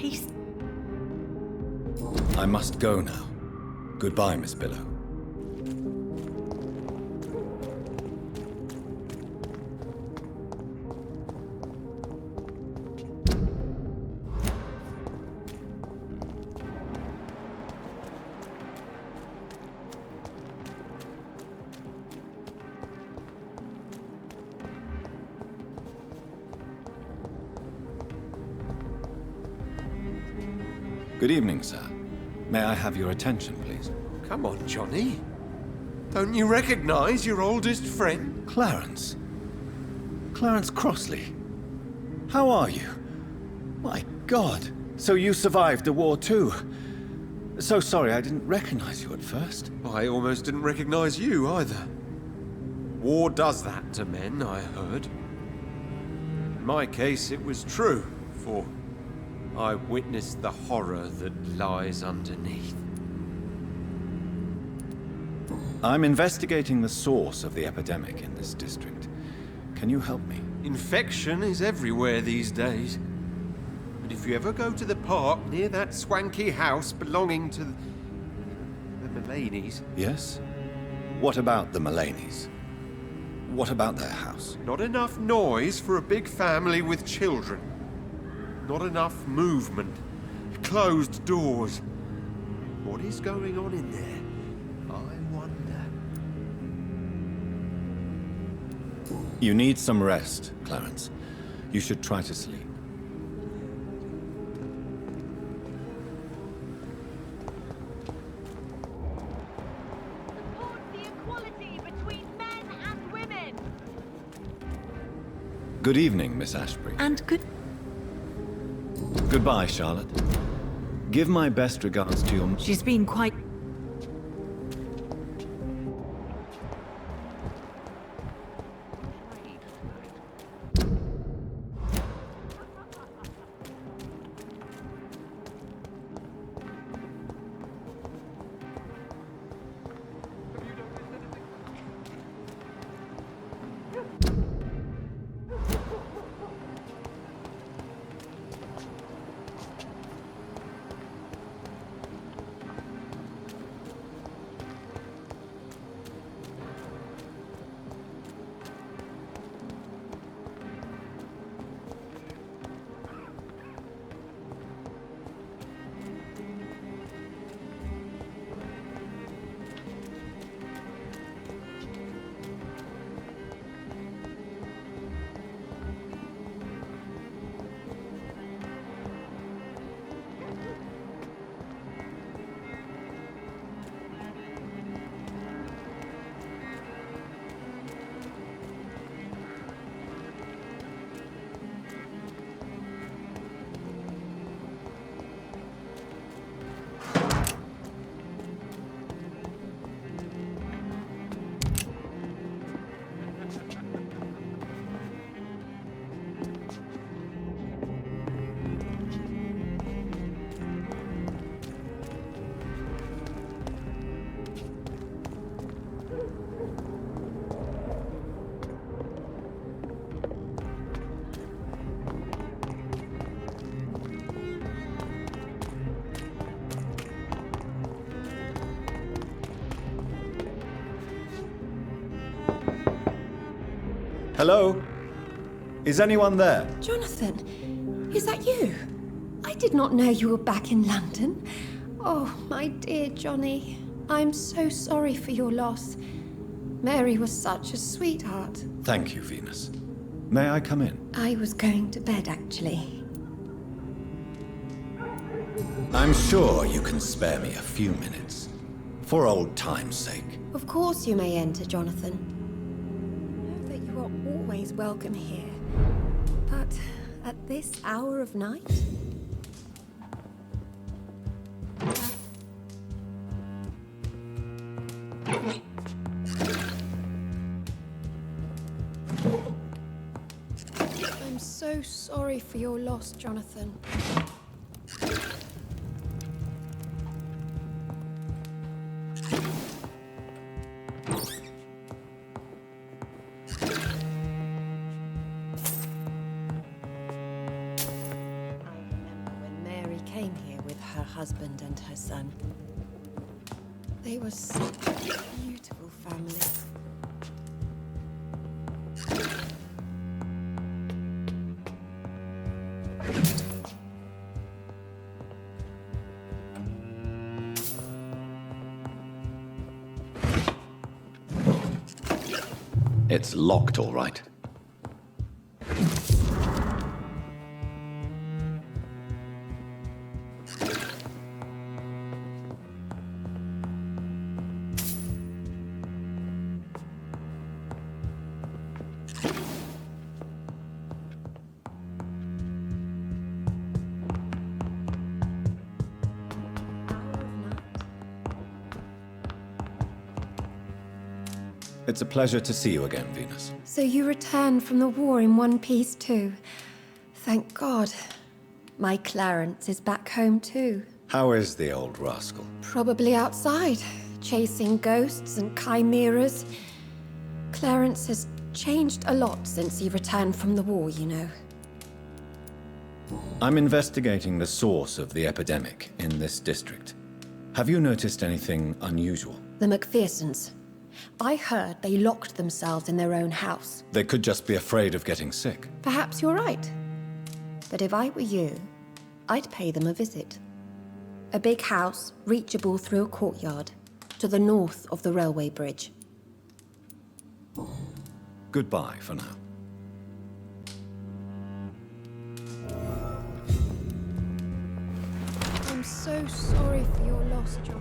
case. I must go now. Goodbye, Miss Billow. Good evening, sir. May I have your attention, please? Come on, Johnny. Don't you recognize your oldest friend? Clarence. Clarence Crossley. How are you? My God. So you survived the war too. So sorry I didn't recognize you at first. I almost didn't recognize you either. War does that to men, I heard. In my case, it was true, for I witnessed the horror that lies underneath. I'm investigating the source of the epidemic in this district. Can you help me? Infection is everywhere these days. But if you ever go to the park near that swanky house belonging to the Mullaneys... Yes? What about the Mullaneys? What about their house? Not enough noise for a big family with children. Not enough movement. Closed doors. What is going on in there? I wonder. You need some rest, Clarence. You should try to sleep. Support the equality between men and women. Good evening, Miss Ashbury. And Goodbye, Charlotte. Give my best regards to your... she's been quite... Hello? Is anyone there? Jonathan, is that you? I did not know you were back in London. Oh, my dear Johnny, I'm so sorry for your loss. Mary was such a sweetheart. Thank you, Venus. May I come in? I was going to bed, actually. I'm sure you can spare me a few minutes. For old time's sake. Of course you may enter, Jonathan. Know that you are always welcome here. But at this hour of night? I'm so sorry for your loss, Jonathan. staying here with her husband and her son. They were such a beautiful family. It's locked, all right. It's a pleasure to see you again, Venus. So you returned from the war in one piece too. Thank God. My Clarence is back home too. How is the old rascal? Probably outside, chasing ghosts and chimeras. Clarence has changed a lot since he returned from the war, you know. I'm investigating the source of the epidemic in this district. Have you noticed anything unusual? The McPhersons. I heard they locked themselves in their own house. They could just be afraid of getting sick. Perhaps you're right. But if I were you, I'd pay them a visit. A big house, reachable through a courtyard, to the north of the railway bridge. Goodbye for now. I'm so sorry for your loss, John.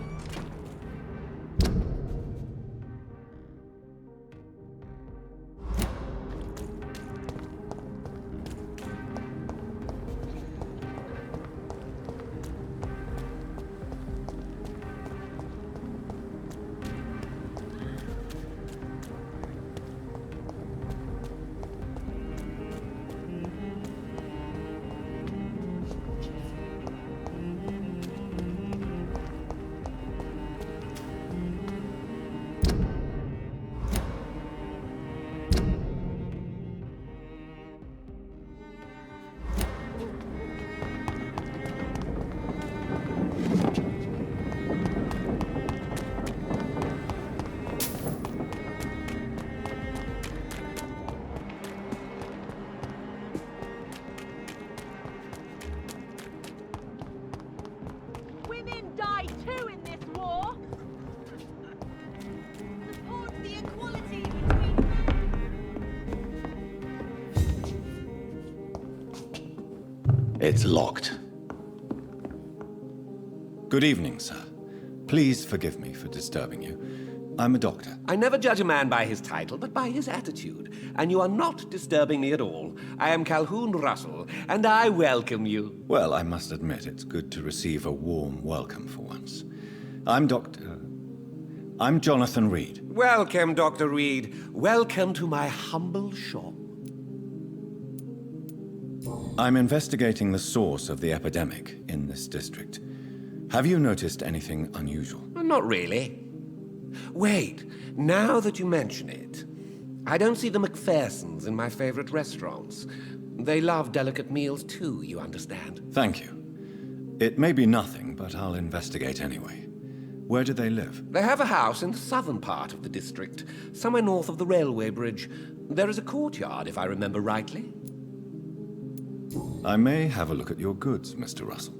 Women die too in this war. Support the equality between men. It's locked. Good evening, sir. Please forgive me for disturbing you. I'm a doctor. I never judge a man by his title, but by his attitude. And you are not disturbing me at all. I am Calhoun Russell, and I welcome you. Well, I must admit it's good to receive a warm welcome for once. I'm Jonathan Reid. Welcome, Dr. Reid. Welcome to my humble shop. I'm investigating the source of the epidemic in this district. Have you noticed anything unusual? Not really. Wait, now that you mention it, I don't see the McPhersons in my favorite restaurants. They love delicate meals too, you understand. Thank you. It may be nothing, but I'll investigate anyway. Where do they live? They have a house in the southern part of the district, somewhere north of the railway bridge. There is a courtyard, if I remember rightly. I may have a look at your goods, Mr. Russell.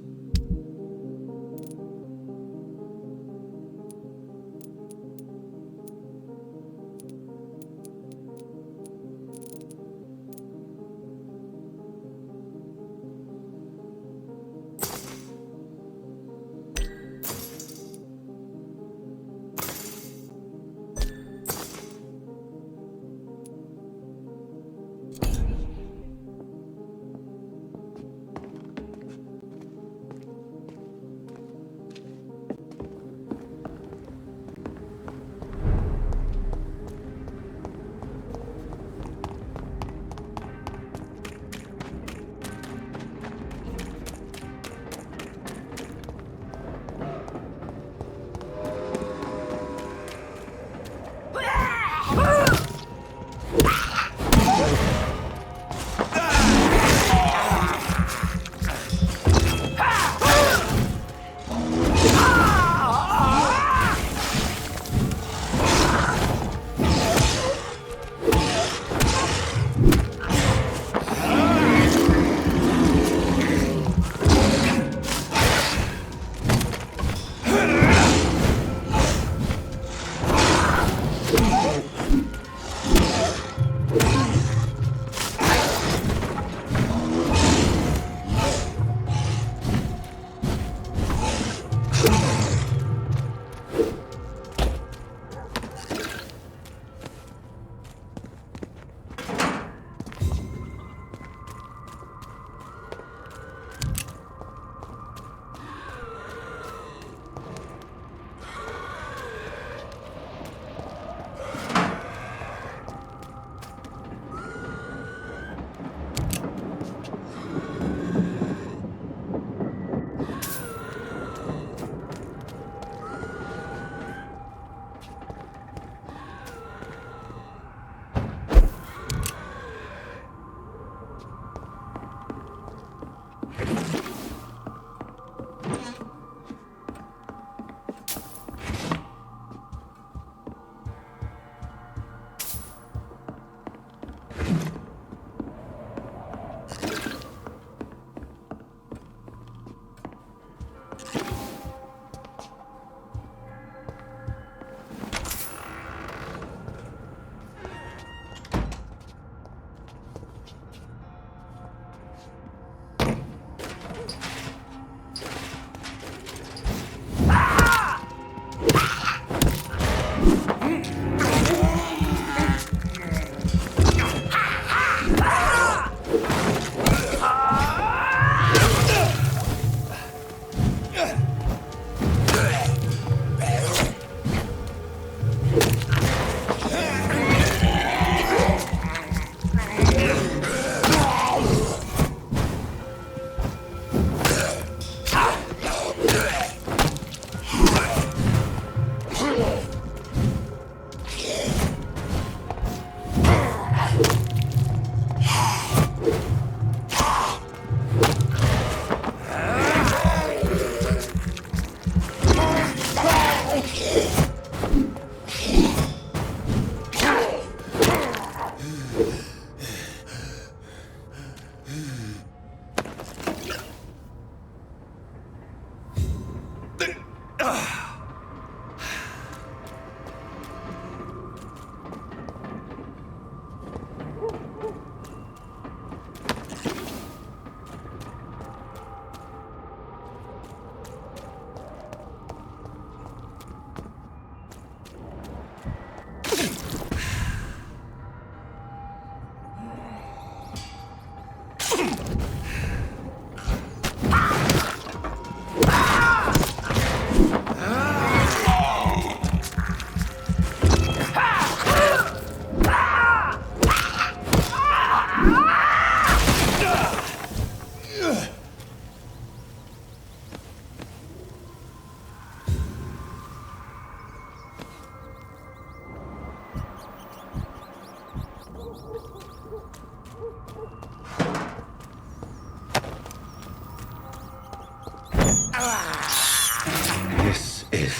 This is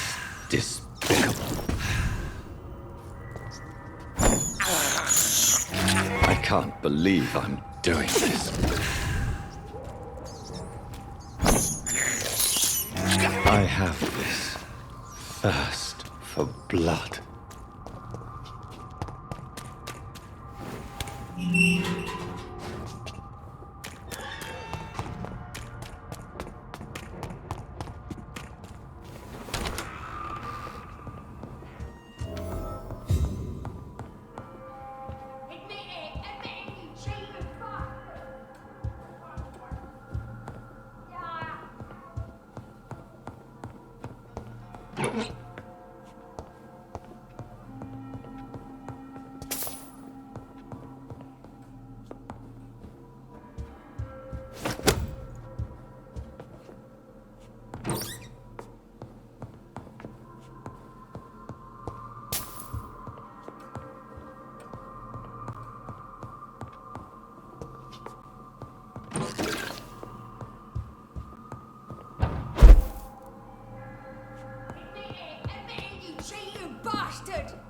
despicable. I can't believe I'm doing this. I have this thirst for blood.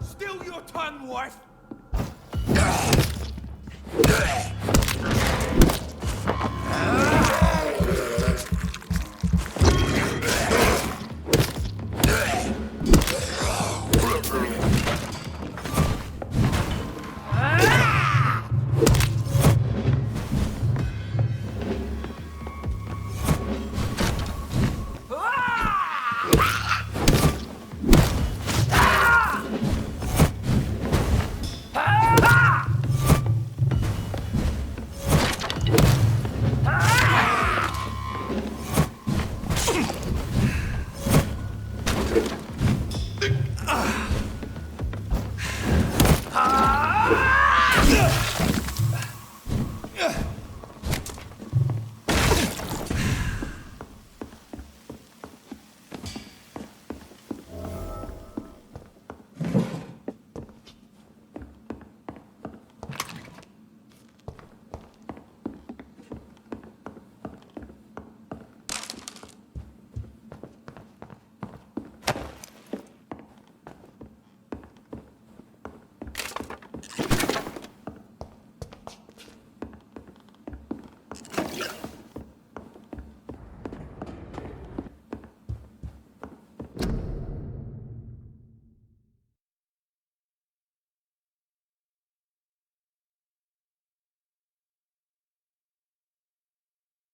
Still your tongue, wife!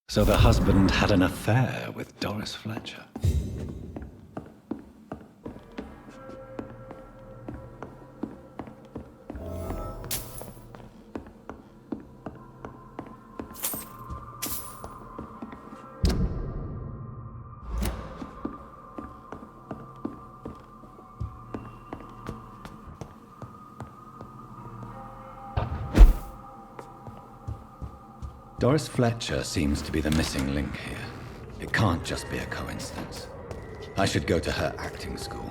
So the husband had an affair with Doris Fletcher. Doris Fletcher seems to be the missing link here. It can't just be a coincidence. I should go to her acting school.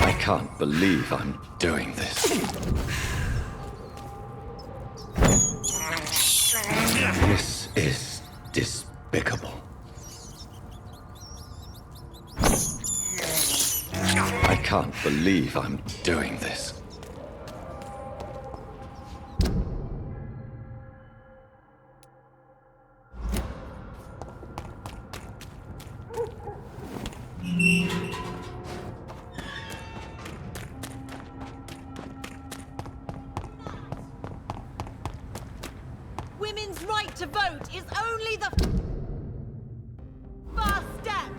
I can't believe I'm doing this. This is despicable. I can't believe I'm doing this. women's right to vote is only the first step.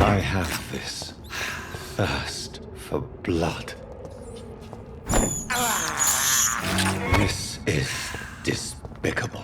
I have this thirst for blood. This is despicable.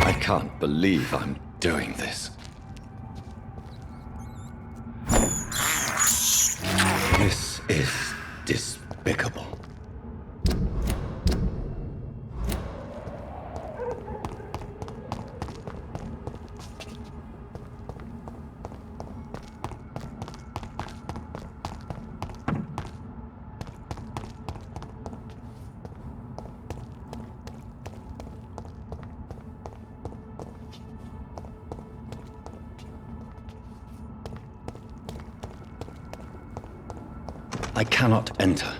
I can't believe I'm doing this. This is despicable. I cannot enter.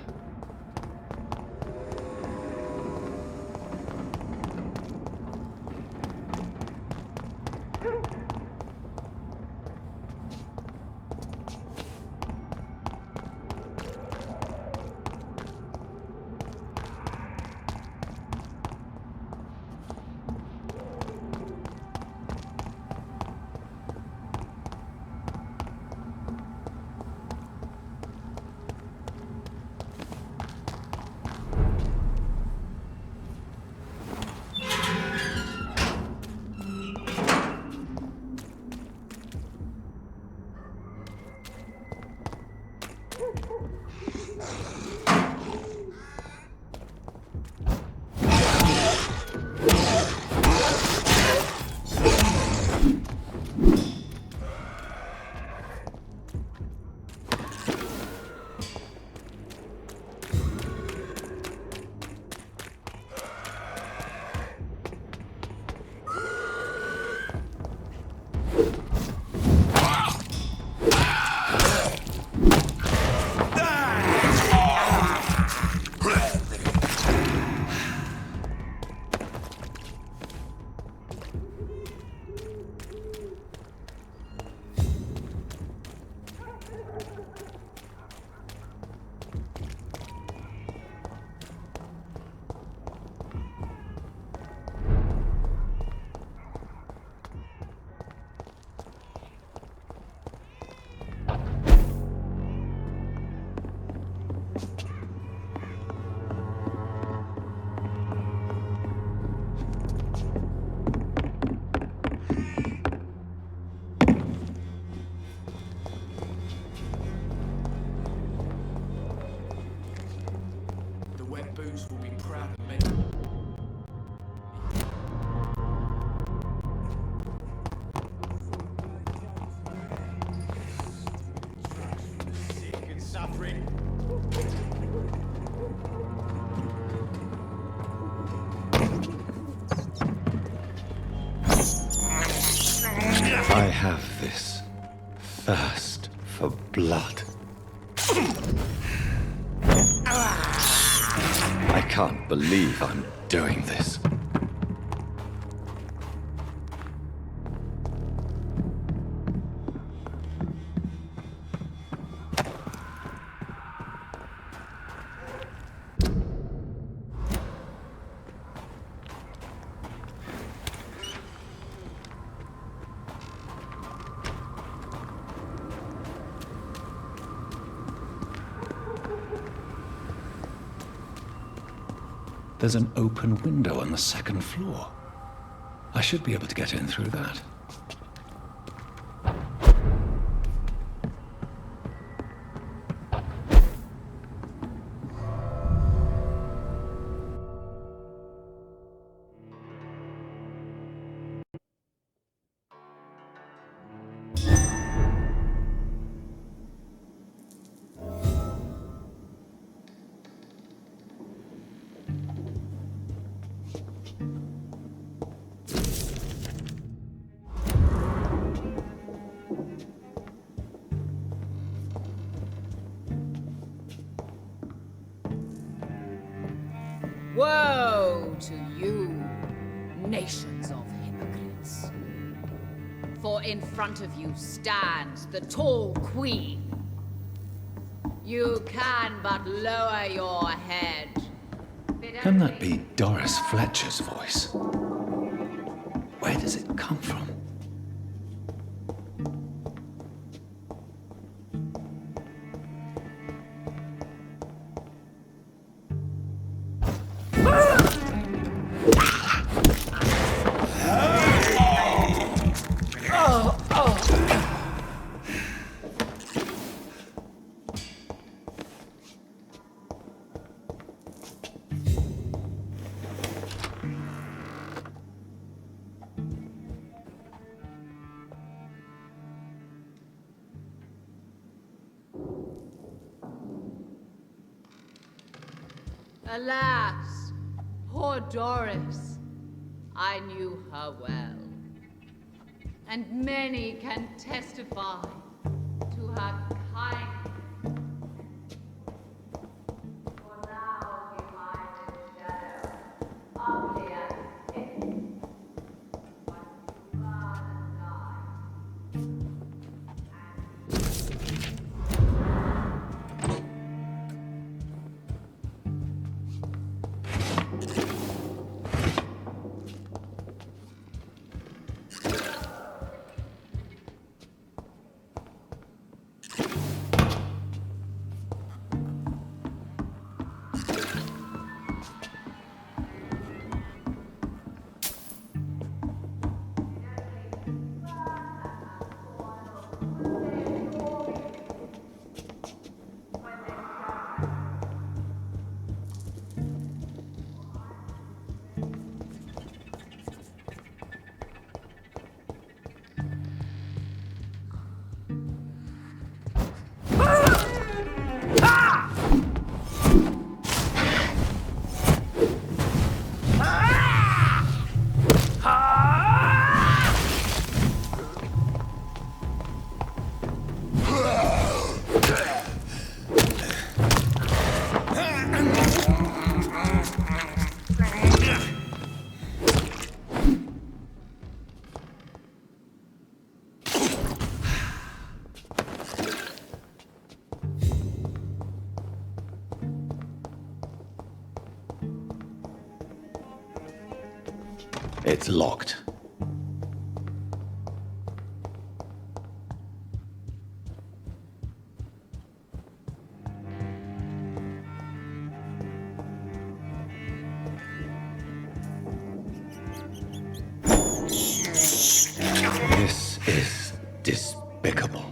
Boots will be proud of me. Sick and suffering. I have this thirst for blood. I can't believe I'm doing this. There's an open window on the second floor. I should be able to get in through that. Woe to you, nations of hypocrites. For in front of you stands the tall queen. You can but lower your head. Can that be Doris Fletcher's voice? Where does it come from? Alas, poor Doris. I knew her well. And many can testify to her kindness. For now she hides in shadow, ugly as sin. But you burn and die. It's locked. This is despicable.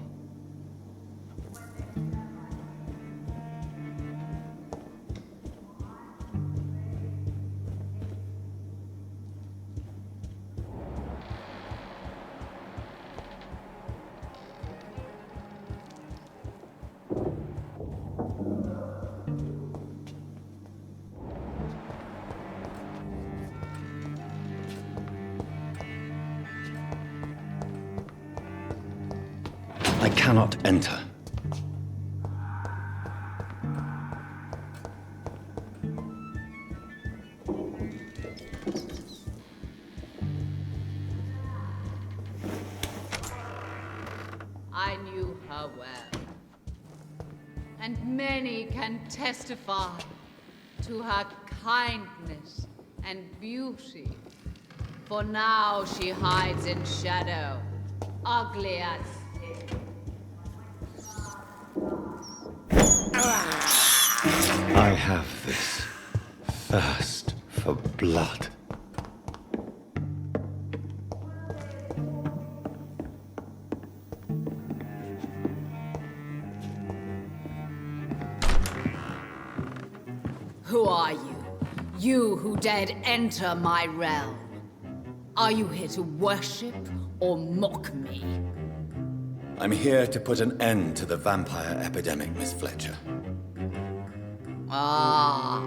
I cannot enter. I knew her well. And many can testify to her kindness and beauty. For now she hides in shadow, ugly as sin. I have this thirst for blood. Who are you? You who dared enter my realm. Are you here to worship or mock me? I'm here to put an end to the vampire epidemic, Miss Fletcher. Ah.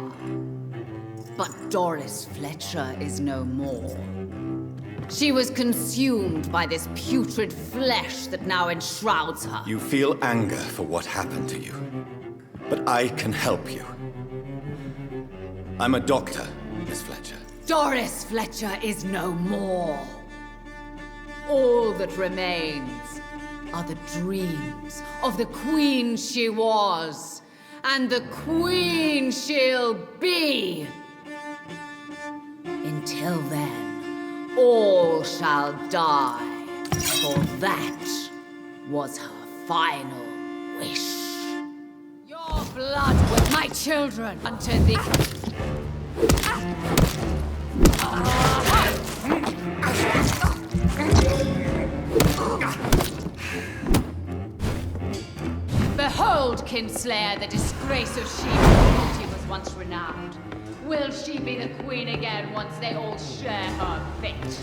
But Doris Fletcher is no more. She was consumed by this putrid flesh that now enshrouds her. You feel anger for what happened to you, but I can help you. I'm a doctor, Miss Fletcher. Doris Fletcher is no more. All that remains are the dreams of the queen she was, and the queen she'll be. Until then, all shall die, for that was her final wish. Your blood with my children unto thee. Behold, Kinslayer, the disgrace of she whose beauty was once renowned. Will she be the queen again once they all share her fate?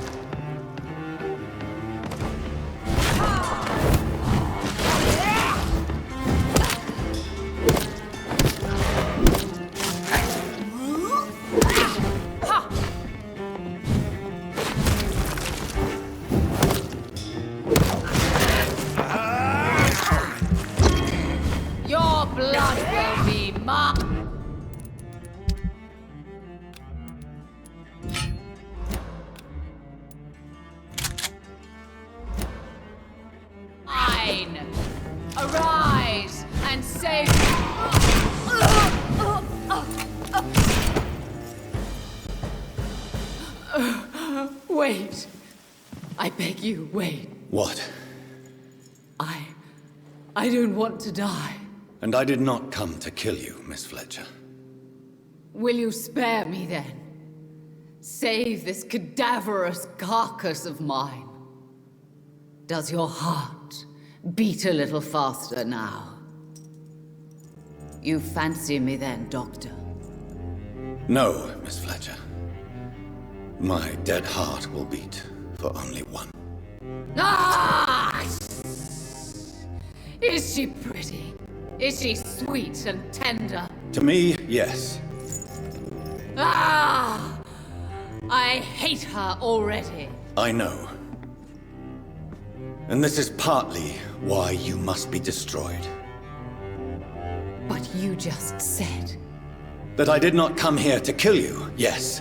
Wait. I beg you, wait. What? I don't want to die. And I did not come to kill you, Miss Fletcher. Will you spare me then? Save this cadaverous carcass of mine. Does your heart beat a little faster now? You fancy me then, Doctor? No, Miss Fletcher. My dead heart will beat for only one. Ah! Is she pretty? Is she sweet and tender? To me, yes. Ah! I hate her already. I know. And this is partly why you must be destroyed. But you just said... That I did not come here to kill you, yes.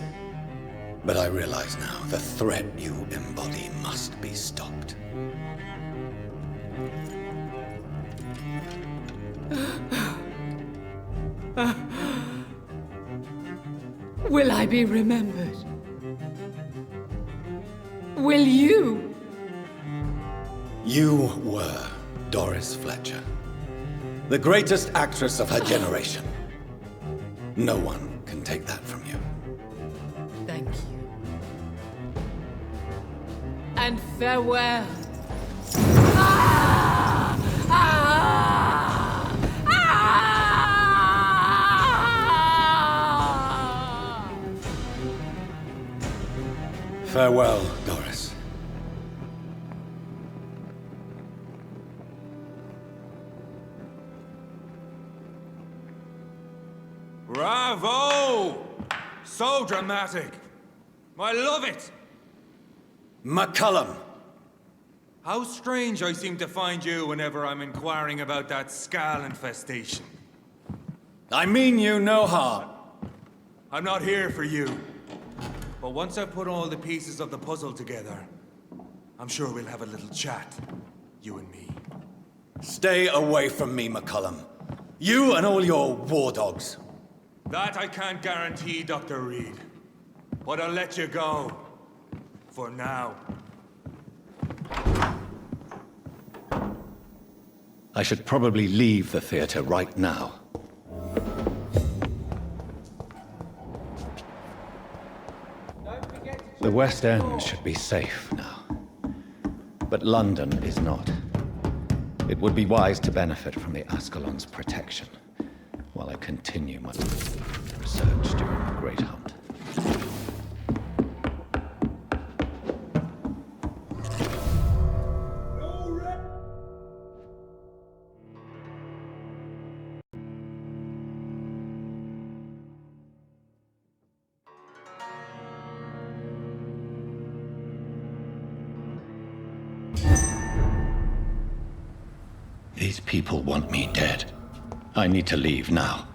But I realize now the threat you embody must be stopped. Will I be remembered? Will you? You were Doris Fletcher, the greatest actress of her generation. No one can take that from you. Thank you. And farewell. Ah! Ah! Ah! Farewell, Doris. Bravo! So dramatic. I love it. McCullum! How strange I seem to find you whenever I'm inquiring about that skull infestation. I mean you no harm. I'm not here for you. But once I've put all the pieces of the puzzle together, I'm sure we'll have a little chat, you and me. Stay away from me, McCullum. You and all your war dogs. That I can't guarantee, Dr. Reid. But I'll let you go. For now. I should probably leave the theater right now. The West End should be safe now. But London is not. It would be wise to benefit from the Ascalon's protection, while I continue my research during the Great Hunt. These people want me dead. I need to leave now.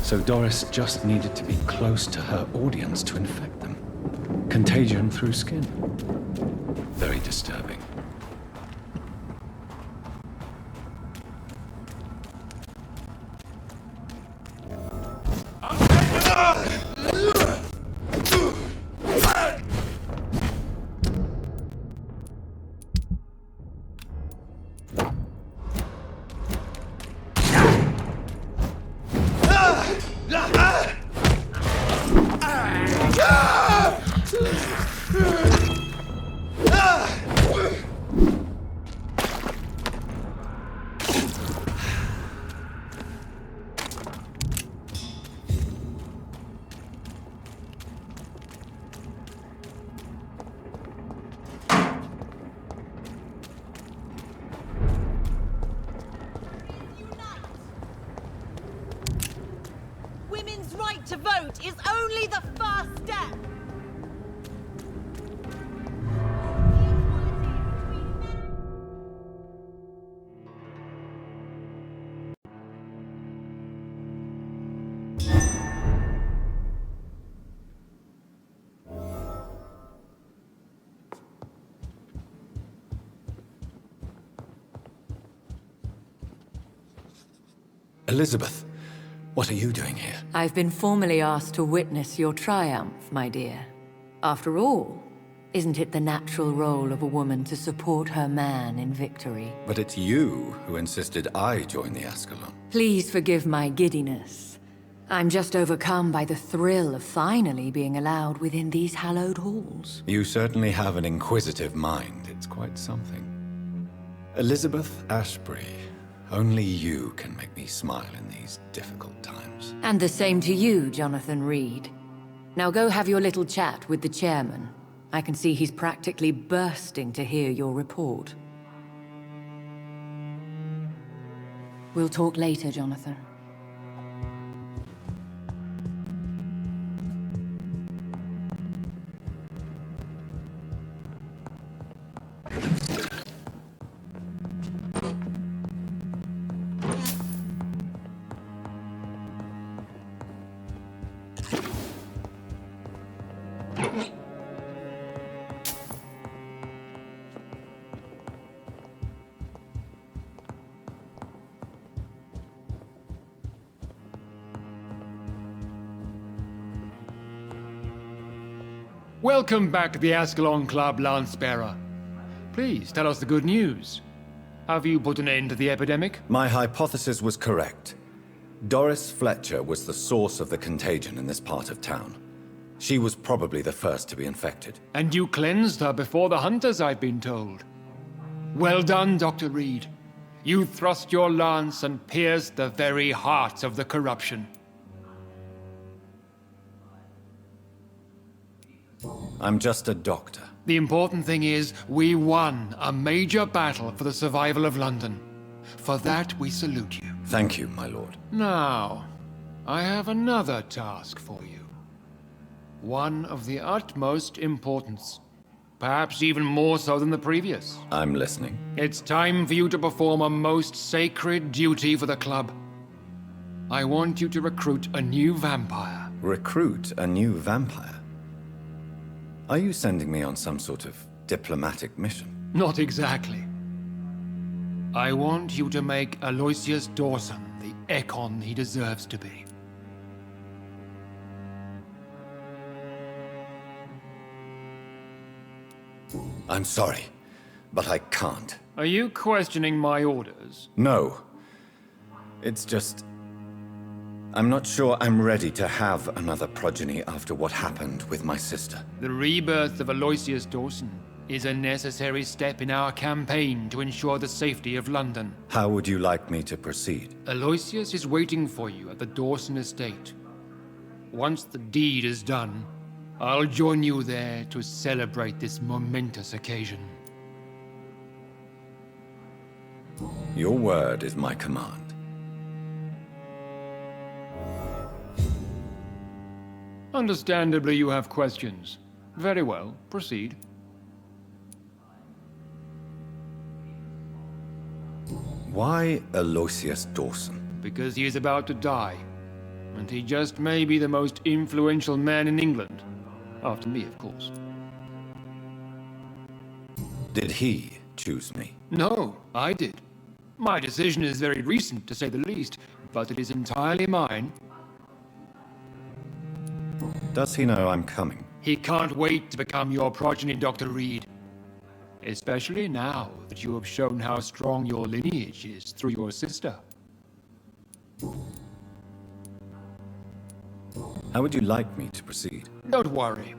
So Doris just needed to be close to her audience to infect them. Contagion through skin. Very disturbing. Elizabeth, what are you doing here? I've been formally asked to witness your triumph, my dear. After all, isn't it the natural role of a woman to support her man in victory? But it's you who insisted I join the Ascalon. Please forgive my giddiness. I'm just overcome by the thrill of finally being allowed within these hallowed halls. You certainly have an inquisitive mind. It's quite something. Elizabeth Ashbury, only you can make me smile in these difficult times. And the same to you, Jonathan Reid. Now go have your little chat with the chairman. I can see he's practically bursting to hear your report. We'll talk later, Jonathan. Welcome back to the Ascalon Club, Lance-Bearer. Please, tell us the good news. Have you put an end to the epidemic? My hypothesis was correct. Doris Fletcher was the source of the contagion in this part of town. She was probably the first to be infected. And you cleansed her before the hunters, I've been told. Well done, Dr. Reid. You thrust your lance and pierced the very heart of the corruption. I'm just a doctor. The important thing is, we won a major battle for the survival of London. For that, we salute you. Thank you, my lord. Now, I have another task for you. One of the utmost importance. Perhaps even more so than the previous. I'm listening. It's time for you to perform a most sacred duty for the club. I want you to recruit a new vampire. Recruit a new vampire? Are you sending me on some sort of diplomatic mission? Not exactly. I want you to make Aloysius Dawson the Ekon he deserves to be. I'm sorry, but I can't. Are you questioning my orders? No. It's just... I'm not sure I'm ready to have another progeny after what happened with my sister. The rebirth of Aloysius Dawson is a necessary step in our campaign to ensure the safety of London. How would you like me to proceed? Aloysius is waiting for you at the Dawson estate. Once the deed is done, I'll join you there to celebrate this momentous occasion. Your word is my command. Understandably, you have questions. Very well, proceed. Why Aloysius Dawson? Because he is about to die. And he just may be the most influential man in England. After me, of course. Did he choose me? No, I did. My decision is very recent, to say the least, but it is entirely mine. Does he know I'm coming? He can't wait to become your progeny, Dr. Reid. Especially now that you have shown how strong your lineage is through your sister. How would you like me to proceed? Don't worry.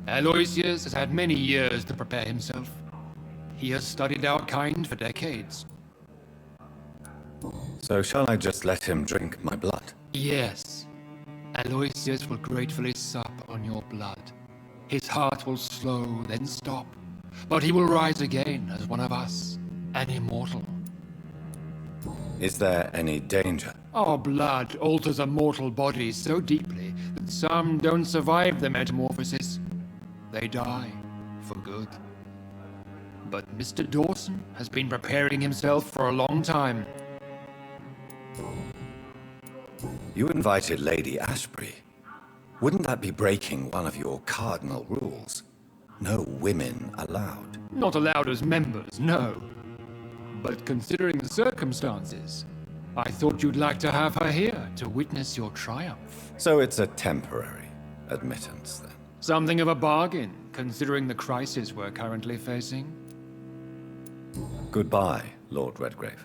Aloysius has had many years to prepare himself. He has studied our kind for decades. So shall I just let him drink my blood? Yes. Aloysius will gratefully sup on your blood. His heart will slow, then stop. But he will rise again as one of us, an immortal. Is there any danger? Our blood alters a mortal body so deeply that some don't survive the metamorphosis. They die for good. But Mr. Dawson has been preparing himself for a long time. You invited Lady Ashbury. Wouldn't that be breaking one of your cardinal rules? No women allowed. Not allowed as members, no. But considering the circumstances, I thought you'd like to have her here to witness your triumph. So it's a temporary admittance, then? Something of a bargain, considering the crisis we're currently facing. Goodbye, Lord Redgrave.